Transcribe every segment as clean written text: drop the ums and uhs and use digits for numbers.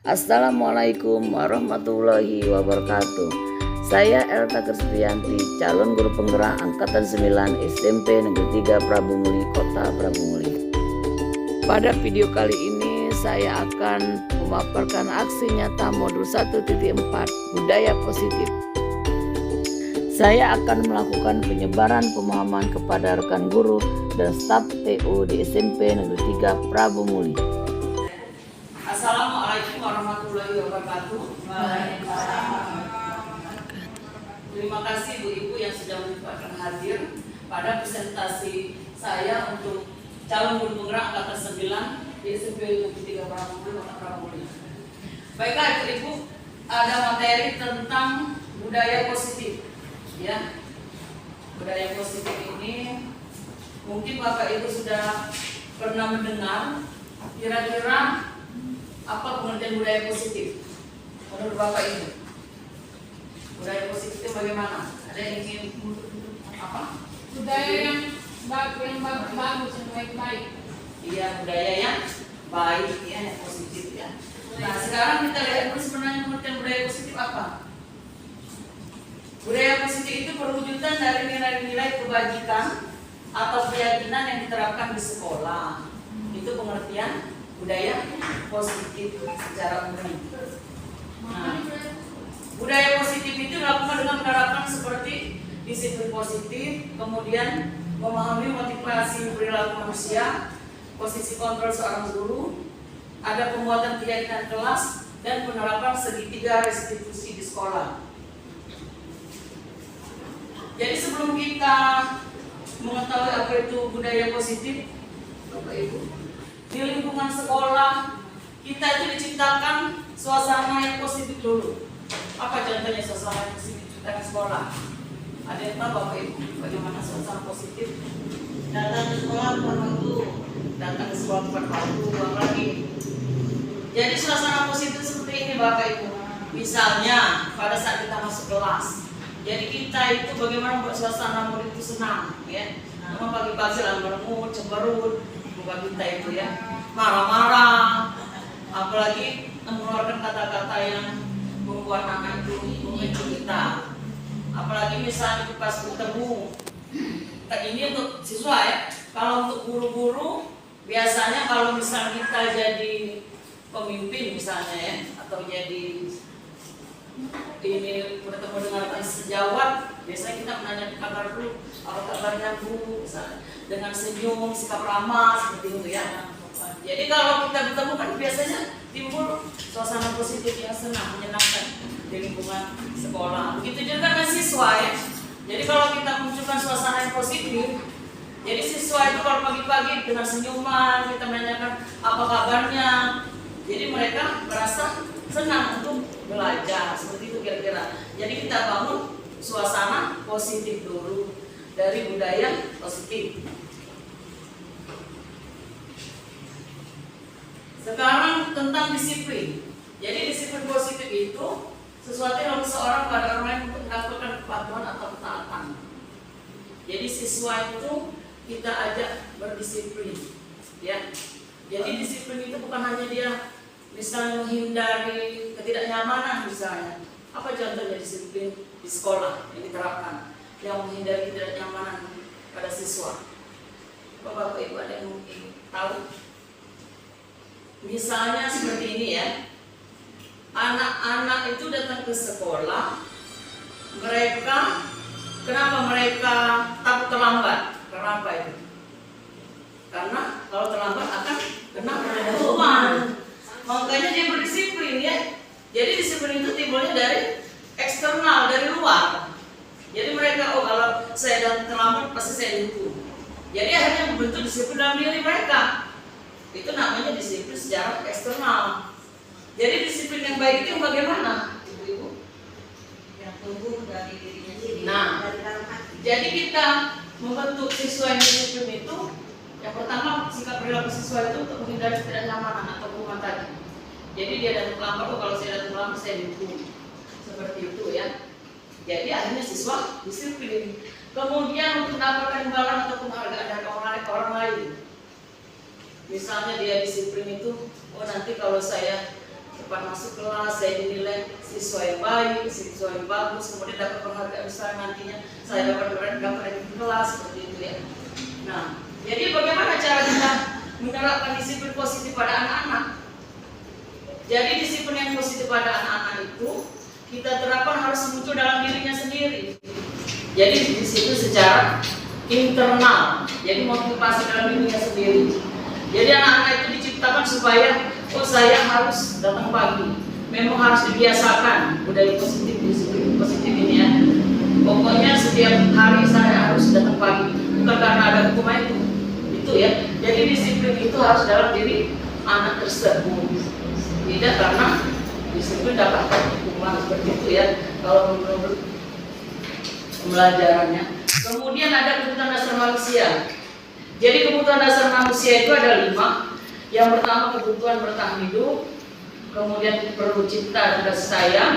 Assalamualaikum warahmatullahi wabarakatuh. Saya Elta Kristianti, calon guru penggerak Angkatan 9 SMP Negeri 3 Prabu Muli, Kota Prabu Muli. Pada video kali ini saya akan memaparkan aksi nyata modul 1.4 budaya positif. Saya akan melakukan penyebaran pemahaman kepada rekan guru dan staf TU di SMP Negeri 3 Prabu Muli. Assalamualaikum warahmatullahi wabarakatuh. Terima kasih Bu Ibu yang sudah menyempatkan hadir pada presentasi saya untuk calon guru penggerak Angkatan 9 di SMP Negeri 3 Prabu Muli, Kota Prabu Muli. Baiklah Ibu Ibu, ada materi tentang budaya positif. Ya, budaya positif ini mungkin Bapak Ibu sudah pernah mendengar. Kira-kira apa pengertian budaya positif menurut Bapak Ibu? Budaya positif itu bagaimana? Ada yang ingin apa? Budaya yang bagus, yang baik-baik. Iya, budaya yang baik, ya, yang positif ya. Nah, sekarang kita lihat dulu sebenarnya pengertian budaya positif apa? Budaya positif itu perwujudan dari nilai-nilai kebajikan atau keyakinan yang diterapkan di sekolah. Itu pengertian budaya positif secara umum. Nah, budaya positif itu dilakukan dengan menerapkan seperti disiplin positif, kemudian memahami motivasi perilaku manusia, posisi kontrol seorang guru, ada pembuatan keyakinan kelas, dan penerapan segitiga restitusi di sekolah. Jadi sebelum kita mengetahui apa itu budaya positif, Bapak Ibu, di lingkungan sekolah kita itu diciptakan suasana yang positif dulu. Apa contohnya suasana yang positif diciptakan sekolah? Ada yang tahu Bapak Ibu bagaimana suasana positif? Datang ke sekolah tepat waktu, datang ke sekolah tepat waktu, apalagi. Jadi suasana positif seperti ini Bapak Ibu. Misalnya pada saat kita masuk kelas, jadi kita itu bagaimana membuat suasana murid itu senang, ya. Memang pagi-pagi lah merengut, cemberut, bukan kita itu ya, marah-marah, apalagi mengeluarkan kata-kata yang membuat anak itu memicu kita. Apalagi misalnya pas bertemu, ini untuk siswa ya. Kalau untuk guru-guru, biasanya kalau misalnya kita jadi pemimpin misalnya ya, atau jadi ini bertemu dengan sejawat, biasanya kita menanya kabar dulu, apa kabarnya Bu, misalnya dengan senyum, sikap ramah seperti itu ya. Jadi kalau kita bertemu kan biasanya timbul suasana positif yang senang, menyenangkan di lingkungan sekolah. Begitu juga dengan siswa ya. Jadi kalau kita munculkan suasana yang positif, jadi siswa itu kalau pagi-pagi dengan senyuman, kita menanyakan apa kabarnya, jadi mereka merasa senang untuk belajar, seperti itu kira-kira. Jadi kita bangun suasana positif dulu dari budaya positif. Sekarang tentang disiplin. Jadi disiplin positif itu sesuatu yang seseorang pada orang lain untuk mendapatkan kepatuhan atau ketaatan. Jadi siswa itu kita ajak berdisiplin, ya. Jadi disiplin itu bukan hanya dia misalnya menghindari ketidaknyamanan misalnya. Apa contohnya disiplin di sekolah yang diterapkan yang menghindari ketidaknyamanan pada siswa? Bapak Ibu ada yang mungkin tahu? Misalnya seperti ini ya. Anak-anak itu datang ke sekolah, kenapa mereka takut terlambat? Karena apa itu? Karena kalau terlambat akan kena hukuman. Makanya dia berdisiplin ya. Jadi disiplin itu timbulnya dari eksternal, dari luar. Jadi mereka, oh kalau saya datang terlambat pasti saya dihukum. Jadi akhirnya membentuk disiplin dalam diri mereka. Itu namanya disiplin secara eksternal. Jadi disiplin yang baik itu bagaimana, Ibu-ibu? Yang tumbuh dari dirinya sendiri. Nah, dari dalam hati. jadi kita membentuk siswa yang disiplin itu, yang pertama sikap perilaku siswa itu untuk menghindari ketidaknyamanan atau hukuman tadi. Jadi dia datang terlambat, oh kalau saya datang terlambat saya dihukum. Seperti itu ya. Jadi akhirnya siswa disiplin. Kemudian untuk mendapatkan imbalan atau penghargaan dari orang lain. Misalnya dia disiplin itu, oh nanti kalau saya cepat masuk kelas, saya dinilai siswa yang baik, siswa yang bagus, kemudian dapat penghargaan besar nantinya, saya dapat ranking kelas seperti itu ya. Nah, jadi bagaimana cara kita menerapkan disiplin positif pada anak-anak? Jadi disiplin yang positif pada anak-anak itu kita terapkan harus muncul dalam dirinya sendiri. Jadi di situ secara internal, jadi motivasi dalam dirinya sendiri. Jadi anak-anak itu diciptakan supaya saya harus datang pagi. Memang harus dibiasakan budaya positif, disiplin positif ini ya. Pokoknya setiap hari saya harus datang pagi, bukan karena ada hukum itu ya. Jadi disiplin itu harus dalam diri anak tersebut, tidak karena disiplin dapat hukuman seperti itu ya. Kalau menurut pembelajarannya. Kemudian ada kebutuhan dasar manusia. Jadi kebutuhan dasar manusia itu ada 5. Yang pertama kebutuhan bertahan hidup, kemudian perlu cinta dan kasih sayang,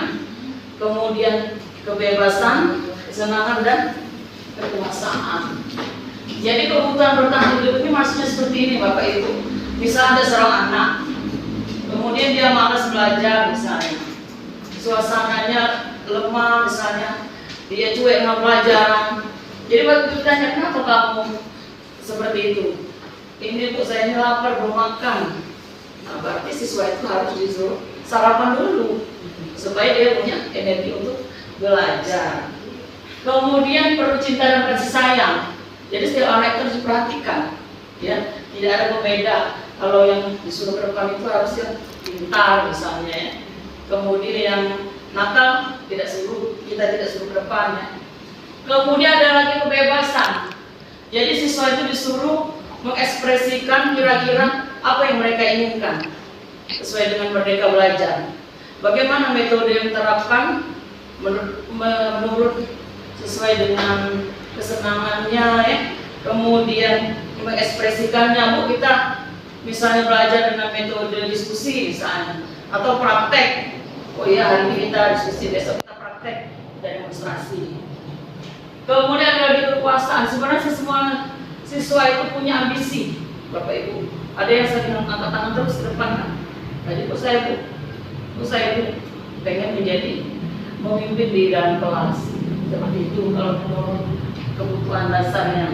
kemudian kebebasan, kesenangan dan kekuasaan. Jadi kebutuhan bertahan hidup ini maksudnya seperti ini Bapak Ibu. Misal ada seorang anak, kemudian dia malas belajar misalnya, suasananya lemah misalnya, dia cuek dengan pelajaran. Jadi waktu ditanya kenapa kamu seperti itu? Ini Bu, saya ini lapar, belum makan. Nah, berarti siswa itu harus disuruh sarapan dulu supaya dia punya energi untuk belajar. Kemudian perlu cinta dan kasih sayang. Jadi setiap anak itu harus diperhatikan, ya. Tidak ada pembeda. Kalau yang disuruh ke depan itu harus yang pintar misalnya, ya. Kemudian yang nakal kita tidak suruh ke depannya. Kemudian ada lagi kebebasan. Jadi siswa itu disuruh mengekspresikan kira-kira apa yang mereka inginkan sesuai dengan merdeka belajar. Bagaimana metode yang diterapkan menurut sesuai dengan kesenangannya ya. Kemudian mengekspresikannya. Bu, kita misalnya belajar dengan metode diskusi misalnya atau praktek. Oh iya, hari ini kita diskusi, besok kita praktek, kita demonstrasi. Kemudian ada di kekuasaan. Sebenarnya semua siswa itu punya ambisi, Bapak Ibu. Ada yang sering angkat tangan terus ke depan kan? Jadi saya pengen menjadi memimpin di dalam kelas. Seperti itu kalau menurut kebutuhan dasarnya.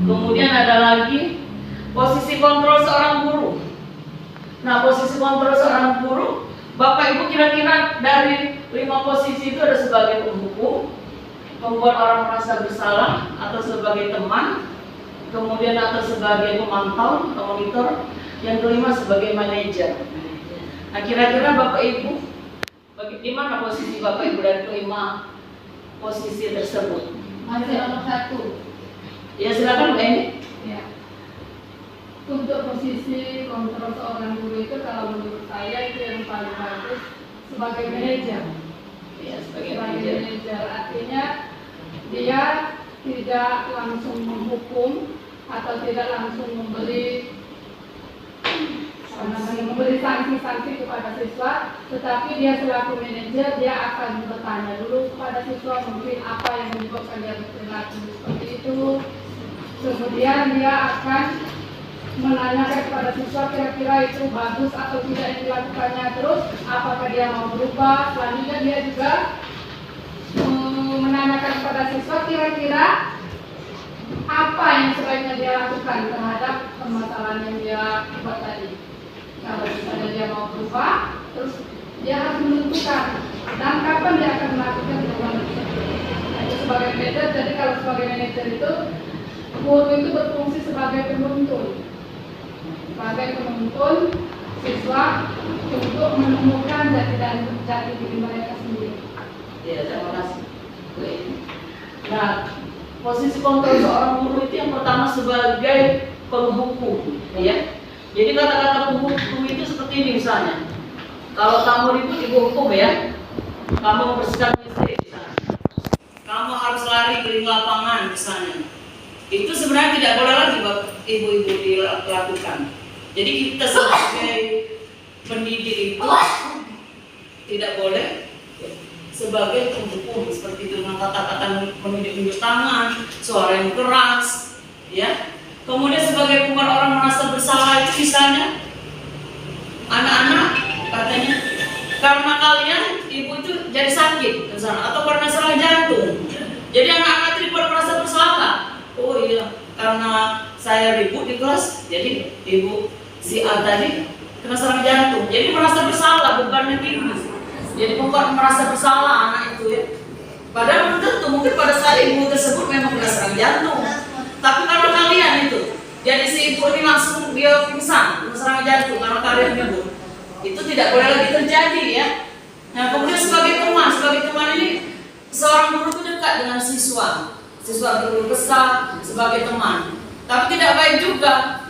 Kemudian ada lagi posisi kontrol seorang guru. Nah, posisi kontrol seorang guru, Bapak Ibu kira-kira dari 5 posisi itu ada sebagai penghukum, membuat orang merasa bersalah, atau sebagai teman, kemudian atau sebagai pemantau atau monitor, yang kelima sebagai manajer. Nah, kira-kira Bapak Ibu, di mana posisi Bapak Ibu dari kelima posisi tersebut? Masih nomor 1. Ya silakan Bu Eni. Ya. Untuk posisi kontrol seorang guru itu kalau menurut saya itu yang paling bagus sebagai manajer. Ya, sebagai manajer artinya dia tidak langsung menghukum atau tidak langsung memberi sanksi-sanksi kepada siswa, tetapi dia selaku manajer dia akan bertanya dulu kepada siswa mungkin apa yang menyebabkan dia berperilaku seperti itu. Kemudian dia akan menanyakan kepada siswa kira-kira itu bagus atau tidak yang dilakukannya, terus apakah dia mau berubah. Selanjutnya dia juga menanyakan kepada siswa kira-kira apa yang sebaiknya dia lakukan terhadap permasalahan yang dia buat tadi. Kalau misalnya dia mau berubah, terus dia harus menentukan dan kapan dia akan melakukan perubahan tersebut. Nah, itu sebagai manajer. Jadi kalau sebagai manajer itu guru itu berfungsi sebagai penuntun siswa untuk menemukan jati diri mereka sendiri. Ya, terima kasih. Nah, posisi kontrol seorang guru itu yang pertama sebagai penghukum, ya. Jadi kata-kata penghukum itu seperti ini misalnya. Kalau kamu itu dihukum ya, kamu membersihkan WC misalnya. Kamu harus lari keliling lapangan misalnya. Itu sebenarnya tidak boleh lagi ibu-ibu dilakukan. Jadi kita sebagai pendidik itu tidak boleh sebagai penghukum seperti itu dengan kata-kata menunjuk-nunjuk tangan, suara yang keras, ya. Kemudian sebagai membuat orang merasa bersalah itu misalnya anak-anak katanya karena kalian ibu itu jadi sakit misalnya, atau karena serangan jantung. Jadi anak-anak itu merasa bersalah. Oh iya, karena saya ribut di kelas, jadi ibu si A tadi kena serangan jantung. Jadi merasa bersalah, bebannya tinggi. Jadi bukan merasa bersalah anak itu ya. Padahal belum tentu, mungkin pada saat ibu tersebut memang kena serangan jantung. Tapi karena kalian itu, jadi si ibu ini langsung dia pingsan, kena serangan jantung karena kalian nyebut. Itu tidak boleh lagi terjadi ya. Nah kemudian sebagai teman ini seorang guru itu dekat dengan siswa berkeluh kesah sebagai teman. Tapi tidak baik juga.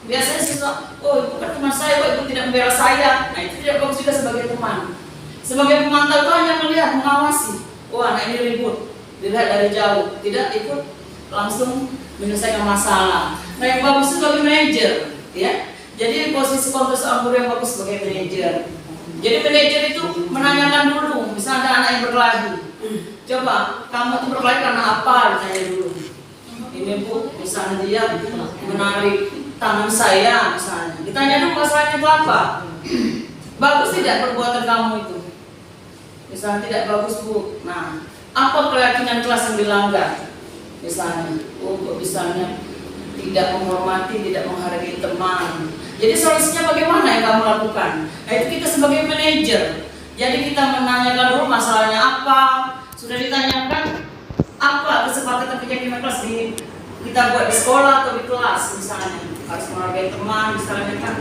Biasanya siswa, oh ibu kan teman saya, kok ibu tidak membela saya. Nah itu tidak bagus juga sebagai teman. Sebagai pemantau itu hanya melihat, mengawasi. Oh anak ini ribut, dilihat dari jauh, tidak ikut langsung menyelesaikan masalah. Nah yang bagus itu sebagai manajer, ya. Jadi posisi seorang guru yang bagus sebagai manajer. Jadi manajer itu menanyakan dulu, misalnya ada anak yang berkelahi. Coba, kamu tuh berkelahi karena apa? Ditanya dulu. Ini bu, misalnya dia menarik tangan saya, misalnya. Ditanya dulu masalahnya itu apa? Bagus tidak perbuatan kamu itu? Misalnya tidak bagus bu. Nah, apa keyakinan kelas yang dilanggar? Misalnya, misalnya tidak menghormati, tidak menghargai teman. Jadi solusinya bagaimana yang kamu lakukan? Nah itu kita sebagai manajer. Jadi kita menanyakan dulu masalahnya apa. Sudah ditanyakan apa kesepakatan keyakinan kelas kita buat di sekolah atau di kelas misalnya. Harus menghargai teman misalnya kan.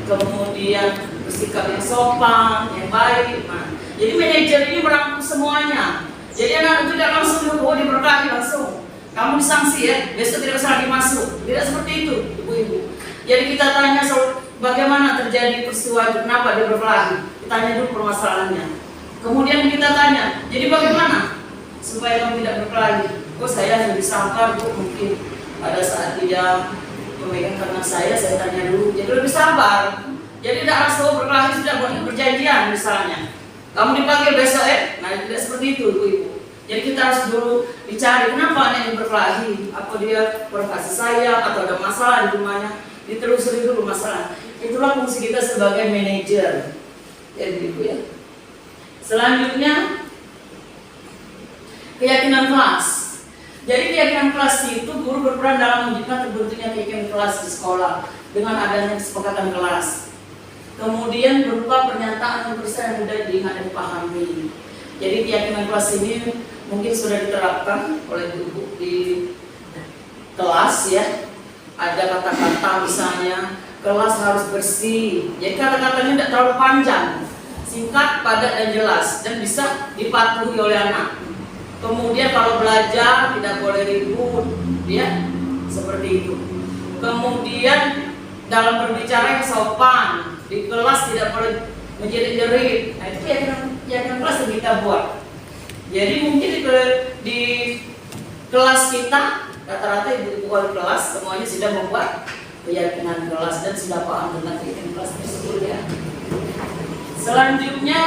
Kemudian bersikap yang sopan, yang baik. Nah, jadi manajer ini merangkum semuanya. Jadi anak itu tidak langsung diberkahi langsung. Kamu disanksi ya, besok tidak usah lagi masuk. Tidak seperti itu, ibu-ibu. Jadi kita tanya bagaimana terjadi peristiwa itu, kenapa dia berkelahi. Ditanya dulu permasalahannya. Kemudian kita tanya, jadi bagaimana supaya kamu tidak berkelahi? Oh saya lebih sabar bu, mungkin pada saat dia memegang tangan saya tanya dulu. Jadi lebih sabar. Jadi tidak langsung berkelahi, sudah buat perjanjian misalnya. Kamu dipanggil besok nah tidak seperti itu ibu-ibu. Jadi kita harus dulu dicari kenapa anak ini berkelahi, apa dia berkasih sayang atau ada masalah di rumahnya, ditelusuri dulu masalah. Itulah fungsi kita sebagai manajer. Jadi ibu ya. Selanjutnya keyakinan kelas. Jadi keyakinan kelas itu guru berperan dalam mewujudkan terbentuknya keyakinan kelas di sekolah dengan adanya kesepakatan kelas. Kemudian berupa pernyataan yang berusaha yang mudah diingat dan dipahami. Jadi keyakinan kelas ini mungkin sudah diterapkan oleh guru di kelas ya. Ada kata-kata misalnya kelas harus bersih. Jadi kata-katanya tidak terlalu panjang, singkat, padat dan jelas dan bisa dipatuhi oleh anak. Kemudian kalau belajar tidak boleh ribut, ya seperti itu. Kemudian dalam berbicara yang sopan, di kelas tidak boleh menjerit-jerit. Nah itu keyakinan kelas yang kita buat. Jadi mungkin di kelas kita rata-rata ibu-ibu wali kelas semuanya sudah membuat keyakinan kelas dan sudah paham tentang keyakinan kelas tersebut ya. Selanjutnya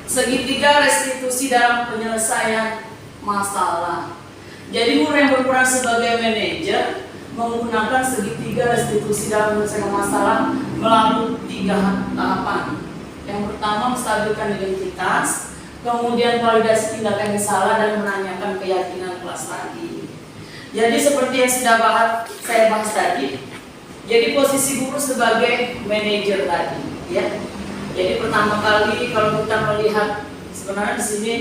segitiga restitusi dalam penyelesaian masalah. Jadi guru yang berperan sebagai manajer menggunakan segitiga restitusi dalam penyelesaian masalah melalui 3 tahapan. Yang pertama menstabilkan identitas, kemudian validasi tindakan yang salah dan menanyakan keyakinan kelas tadi. Jadi seperti yang sudah saya bahas tadi, jadi posisi guru sebagai manajer tadi, ya. Jadi pertama kali kalau kita melihat sebenarnya di sini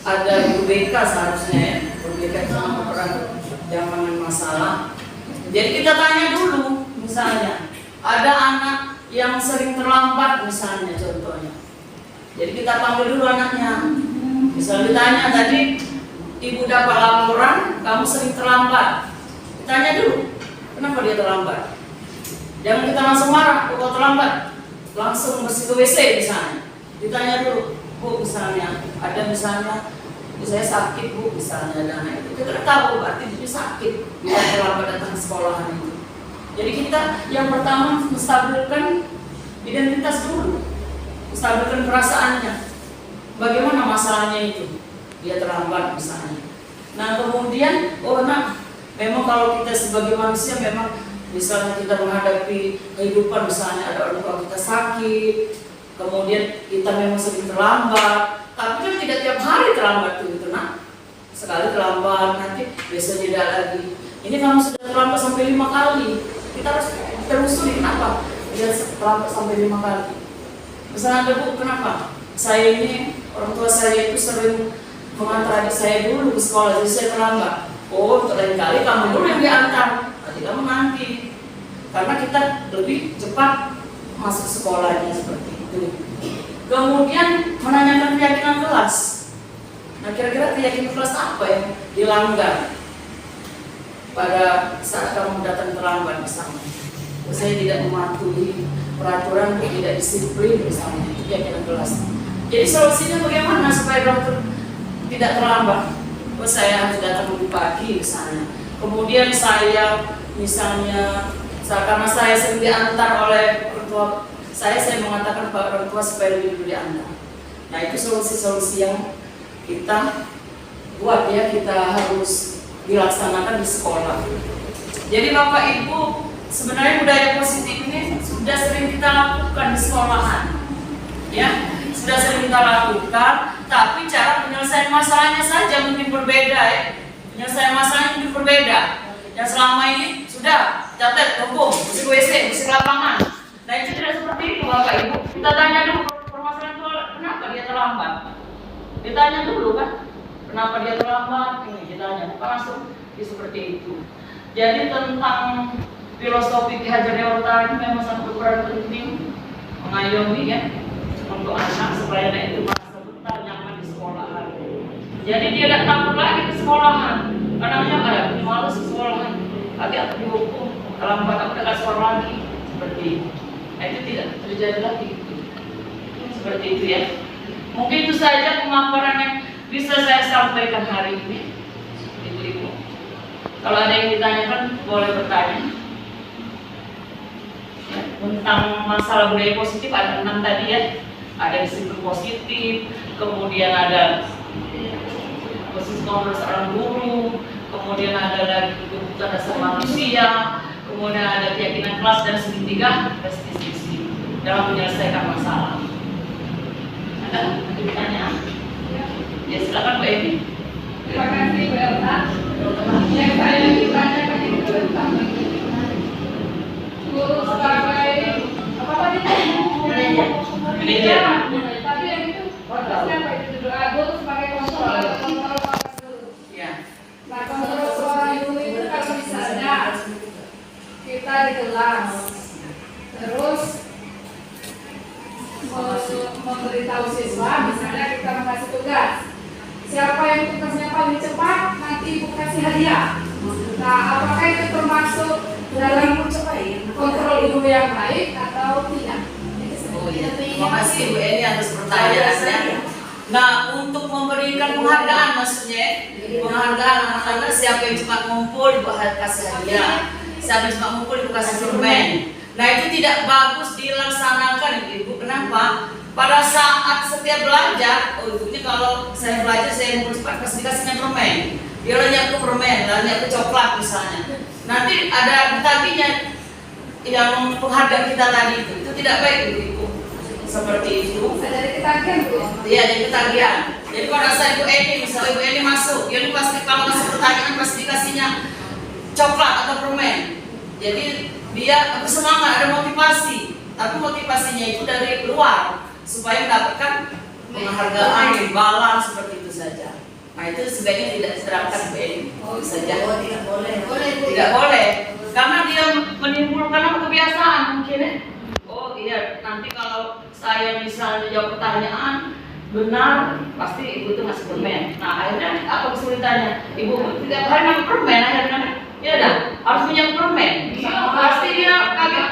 ada guru BK seharusnya ya, guru BK sama peran yang menangani masalah. Jadi kita tanya dulu, misalnya ada anak yang sering terlambat misalnya contohnya. Jadi kita panggil dulu anaknya. Misalnya ditanya tadi, ibu dapat laporan, kamu sering terlambat. Ditanya dulu, kenapa dia terlambat? Jangan kita langsung marah, kok terlambat? Langsung bersih ke WC misalnya. Ditanya dulu, bu misalnya, ada misalnya, saya sakit bu misalnya, dan itu kita tahu berarti dia sakit, dia terlambat datang ke sekolahan itu. Jadi kita yang pertama menstabilkan identitas dulu, menstabilkan perasaannya. Bagaimana masalahnya itu? Dia terlambat misalnya. Nah kemudian, memang kalau kita sebagai manusia memang Misalnya kita menghadapi kehidupan, misalnya ada orang tua kita sakit, kemudian kita memang sering terlambat, tapi kan tidak tiap hari terlambat gitu, nah sekali terlambat, nanti besok tidak lagi. Ini kamu sudah terlambat sampai 5 kali, kita harus telusuri kenapa dia terlambat sampai 5 kali. Misalnya ada bu, kenapa? Saya ini, orang tua saya itu sering mengantar adik saya dulu ke sekolah, jadi saya terlambat. Oh, untuk lain kali kamu dulu yang diantar, nanti kamu nanti. Karena kita lebih cepat masuk sekolahnya seperti itu. Kemudian menanyakan keyakinan kelas. Nah, kira-kira keyakinan kelas apa yang dilanggar pada saat kamu datang terlambat misalnya? Saya tidak mematuhi peraturan, tidak disiplin misalnya, itu keyakinan kelas. Jadi solusinya bagaimana supaya kamu tidak terlambat? Saya harus datang lebih pagi misalnya. Kemudian saya misalnya, karena saya sering diantar oleh orang tua saya mengatakan kepada orang tua supaya lebih dulu diantar. Nah itu solusi-solusi yang kita buat ya, kita harus dilaksanakan di sekolah. Jadi Bapak Ibu, sebenarnya budaya positif ini sudah sering kita lakukan di sekolahan, ya, sudah sering kita lakukan. Tapi cara penyelesaian masalahnya saja mungkin berbeda ya. Penyelesaian masalahnya mungkin berbeda. Yang selama ini sudah catat, hukum, bersih WC, bersih lapangan. Nah itu tidak seperti itu Bapak Ibu. Kita tanya dulu permasalahan itu kenapa dia terlambat. Ditanya dulu kan, kenapa dia terlambat? Ini ditanya, bukan langsung seperti itu. Jadi tentang filosofi Ki Hajar Dewantara ini memang sangat berperan penting mengayomi ya untuk anak supaya anak itu merasa betah nyaman di sekolahan. Jadi dia tidak takut lagi ke sekolahan. Anaknya ada malas ke sekolahan, lagi aku dihukum, terlambat aku tidak sekolah lagi seperti itu. Nah itu tidak terjadi lagi. Seperti itu ya. Mungkin itu saja pemaparan yang bisa saya sampaikan hari ini, Ibu-ibu. Kalau ada yang ditanyakan boleh bertanya. Ya, tentang masalah budaya positif ada 6 tadi ya. Ada disiplin positif, kemudian ada posisi seorang guru, kemudian ada lagi kebutuhan dasar manusia, kemudian ada keyakinan kelas dan segitiga restitusi dalam menyelesaikan masalah. Ada pertanyaan? Ya silakan Bu Emi. Terima kasih Bu Elsa. Yang saya ingin tanyakan itu tentang guru sebagai apa tadi? Manajer. Tapi yang itu siapa itu guru sebagai kontrol guru. Ya. Nah kontrol seorang guru itu kalau misalnya kita di kelas terus memberitahu siswa, misalnya kita mengasih tugas, siapa yang tugasnya paling cepat nanti ibu kasih hadiah. Nah apakah itu termasuk dalam kontrol ibu yang baik atau tidak? Oh iya, terima kasih Bu Eni atas pertanyaannya. Nah, untuk memberikan penghargaan maksudnya, penghargaan anak-anak siapa yang cepat ngumpul Ibu kasih hadiah, siapa yang cepat ngumpul Ibu kasih permen. Nah itu tidak bagus dilaksanakan Ibu. Kenapa? Pada saat setiap belajar, ini kalau saya belajar saya ngumpul cepat kasihnya permen. Dia nanya ke permen, nanya ke coklat misalnya. Nanti ada tadinya yang penghargaan kita tadi itu tidak baik Ibu. Seperti itu. Dari ketagihan Bu. Iya, dari ketagihan. Jadi pada saat Ibu Eni, misalnya Ibu Eni masuk, dia pasti kalau masuk pertanyaan pasti dikasihnya coklat atau permen. Jadi dia bersemangat, ada motivasi. Tapi motivasinya itu dari luar supaya mendapatkan penghargaan, imbalan seperti itu saja. Nah itu sebaiknya tidak diterapkan Bu Eni. Saja. Tidak boleh. Tidak boleh. Karena dia menimbulkan kebiasaan mungkin ya. Oh iya, nanti kalau saya misalnya jawab pertanyaan benar, pasti ibu itu ngasih permen. Nah akhirnya apa kesulitannya? Ibu tidak hari ngasih permen akhirnya, ya dah harus punya permen. Pasti dia kaget.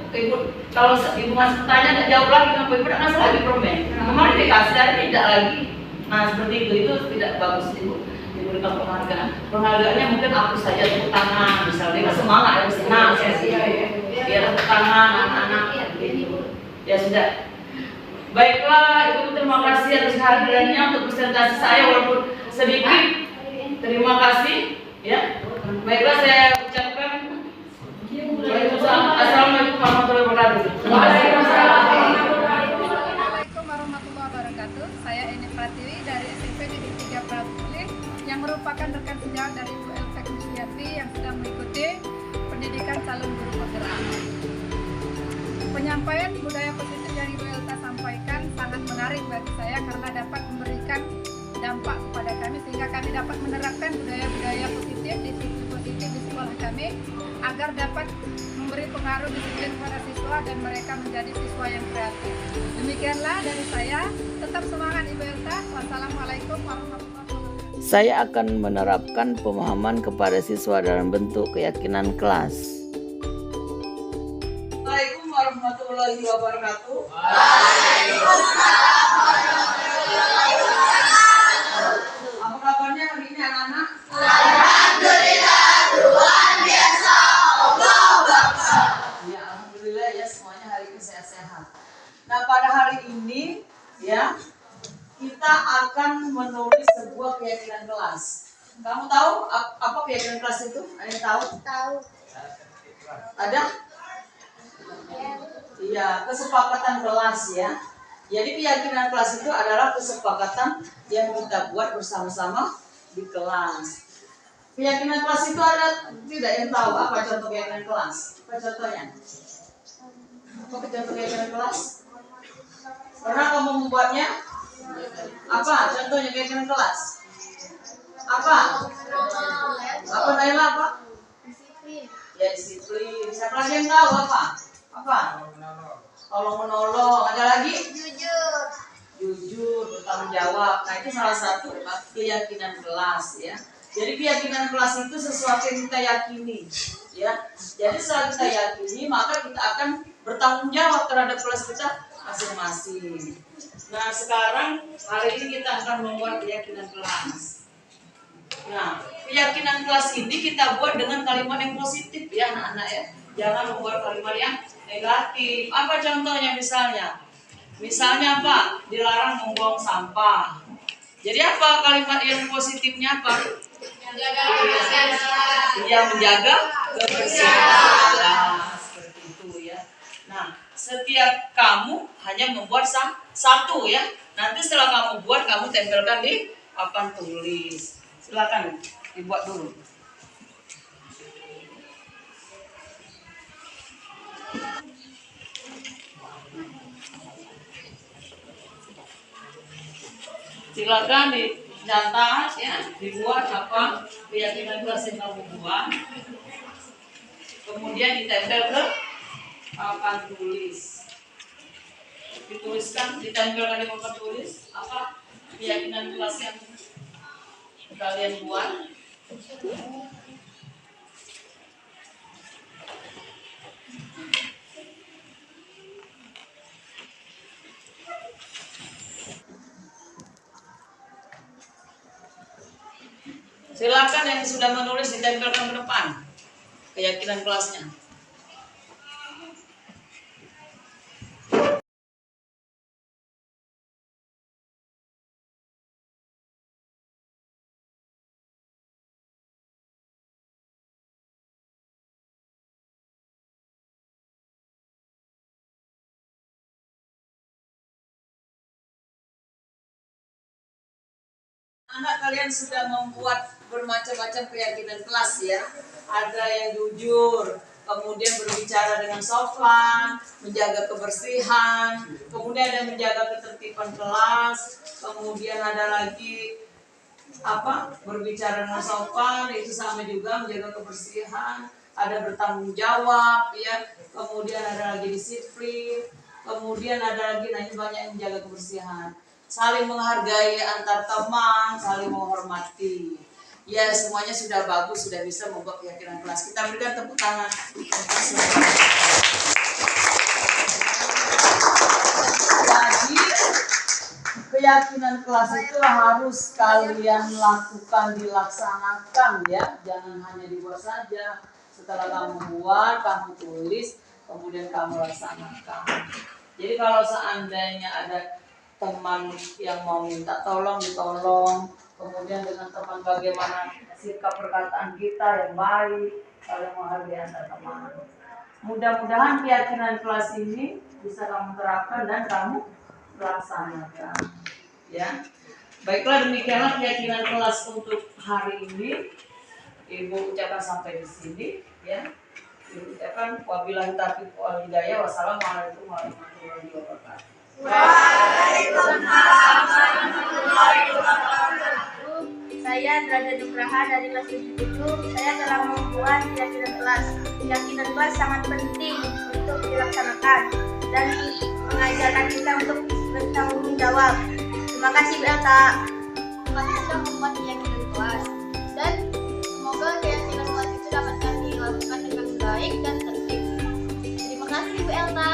Ibu kalau ibu ngasih pertanyaan tidak jawab lagi, kenapa ibu tidak ngasih lagi permen? Kemarin dikasih hari tidak lagi. Nah seperti itu tidak bagus Ibu. Diberikan penghargaan. Penghargaannya mungkin aku saja tepuk tangan, misalnya dia semangat, dia senang, dia tepuk tangan anak-anak. Ya sudah. Baiklah, Ibu terima kasih atas kehadirannya untuk presentasi saya walaupun sedikit. Terima kasih. Ya. Baiklah saya ucapkan Assalamualaikum warahmatullahi wabarakatuh. Assalamualaikum warahmatullahi wabarakatuh. Saya Eni Pratiwi dari SMP Negeri 3 Prabunguli yang merupakan rekan sejawat dari Bu Elta Krisdayanti yang sedang mengikuti pendidikan calon guru penggerak. Penyampaian budaya positif yang Ibu Elta sampaikan sangat menarik bagi saya karena dapat memberikan dampak kepada kami sehingga kami dapat menerapkan budaya-budaya positif, disiplin positif di sekolah kami agar dapat memberi pengaruh disiplin kepada siswa dan mereka menjadi siswa yang kreatif. Demikianlah dari saya, tetap semangat Ibu Elta. Wassalamualaikum warahmatullahi wabarakatuh. Saya akan menerapkan pemahaman kepada siswa dalam bentuk keyakinan kelas. Assalamualaikum warahmatullahi wabarakatuh. Apa kabarnya hari ini anak-anak? Ya, alhamdulillah ya semuanya hari ini sehat-sehat. Nah, pada hari ini ya kita akan menulis sebuah keyakinan kelas. Kamu tahu apa keyakinan kelas itu? Ada yang tahu? Tahu. Ada? Iya, kesepakatan kelas ya. Jadi keyakinan kelas itu adalah kesepakatan yang kita buat bersama-sama di kelas. Keyakinan kelas itu ada tidak yang tahu apa contoh keyakinan kelas? Apa contohnya? Apa contoh keyakinan kelas? Pernah kamu membuatnya? Apa contohnya keyakinan kelas? Apa? Apa Naila apa? Disiplin. Ya disiplin. Siapa lagi yang tahu apa? Apa? Tolong menolong. Ada lagi? Jujur. Jujur, bertanggung jawab. Nah itu salah satu keyakinan kelas ya. Jadi keyakinan kelas itu sesuatu yang kita yakini ya. Jadi setelah kita yakini maka kita akan bertanggung jawab terhadap kelas kita masing-masing. Nah sekarang hari ini kita akan membuat keyakinan kelas. Nah keyakinan kelas ini kita buat dengan kalimat yang positif ya anak-anak ya. Jangan membuat kalimat yang negatif. Apa contohnya misalnya? Misalnya apa? Dilarang membuang sampah. Jadi apa kalimat yang positifnya apa? Yang menjaga kebersihan. Nah, seperti itu ya. Nah, setiap kamu hanya membuat satu ya. Nanti setelah kamu buat, kamu tempelkan di papan tulis. Silakan dibuat dulu. Silakan dicatat ya, dibuat apa keyakinan kelas yang kamu buat, kemudian ditempel ke papan tulis, dituliskan, ditempelkan di papan tulis apa keyakinan kelas yang kalian buat. Silakan yang sudah menulis ditempelkan ke depan keyakinan kelasnya. Anak kalian sudah membuat bermacam-macam keyakinan kelas ya. Ada yang jujur, kemudian berbicara dengan sopan, menjaga kebersihan, kemudian ada menjaga ketertiban kelas, kemudian ada lagi apa? Berbicara dengan sopan, itu sama juga menjaga kebersihan, ada bertanggung jawab ya, kemudian ada lagi disiplin, kemudian ada lagi banyak yang menjaga kebersihan. Saling menghargai antar teman, saling menghormati. Ya semuanya sudah bagus, sudah bisa membuat keyakinan kelas. Kita berikan tepuk tangan. Jadi keyakinan kelas itu harus kalian lakukan, dilaksanakan ya. Jangan hanya dibuat saja. Setelah kamu buat, kamu tulis, kemudian kamu laksanakan. Jadi kalau seandainya ada teman yang mau minta tolong ditolong, kemudian dengan teman bagaimana sikap perkataan kita yang baik, saling menghargai antar teman. Mudah-mudahan keyakinan kelas ini bisa kamu terapkan dan kamu laksanakan. Ya, baiklah, demikianlah keyakinan kelas untuk hari ini. Ibu ucapkan sampai di sini. Ya, Ibu ucapkan wabillahi taufiq wal hidayah. Wassalamualaikum warahmatullahi wabarakatuh. Waalaikumsalam warahmatullahi wabarakatuh. Saya Draga Nugraha dari kelas 77. Saya telah membuat keyakinan kelas. Keyakinan kelas sangat penting untuk dilaksanakan dan mengajarkan kita untuk bertanggung jawab. Terima kasih Bu Elta. Kami sudah membuat keyakinan kelas dan semoga keyakinan kelas itu dapat kami lakukan dengan baik dan tertib. Terima kasih Bu Elta.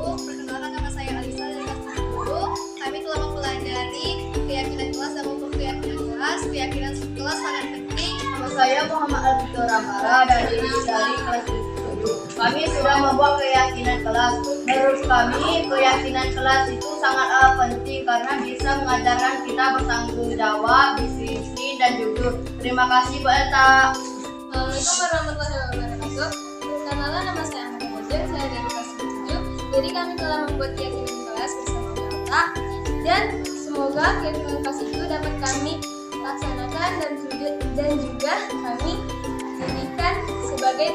Perkenalkan, nama saya Alisa dari kelas 70. Kami telah mempelajari keyakinan kelas dan maupun keyakinan kelas. Keyakinan kelas sangat penting. Nama saya Muhammad Al-Fitur Ramara dari kelas 77. Kami sudah membuat keyakinan kelas. Menurut kami, keyakinan kelas itu sangat penting karena bisa mengajarkan kita bertanggung jawab, disiplin, dan jujur. Terima kasih Bu Elta. Assalamualaikum warahmatullahi wabarakatuh. Perkenalkan, nama saya Ahmad Fajar, saya dari kelas 77. Jadi kami telah membuat keyakinan kelas bersama Bu Elta dan semoga keyakinan kelas itu dapat kami laksanakan dan juga kami jadikan sebagai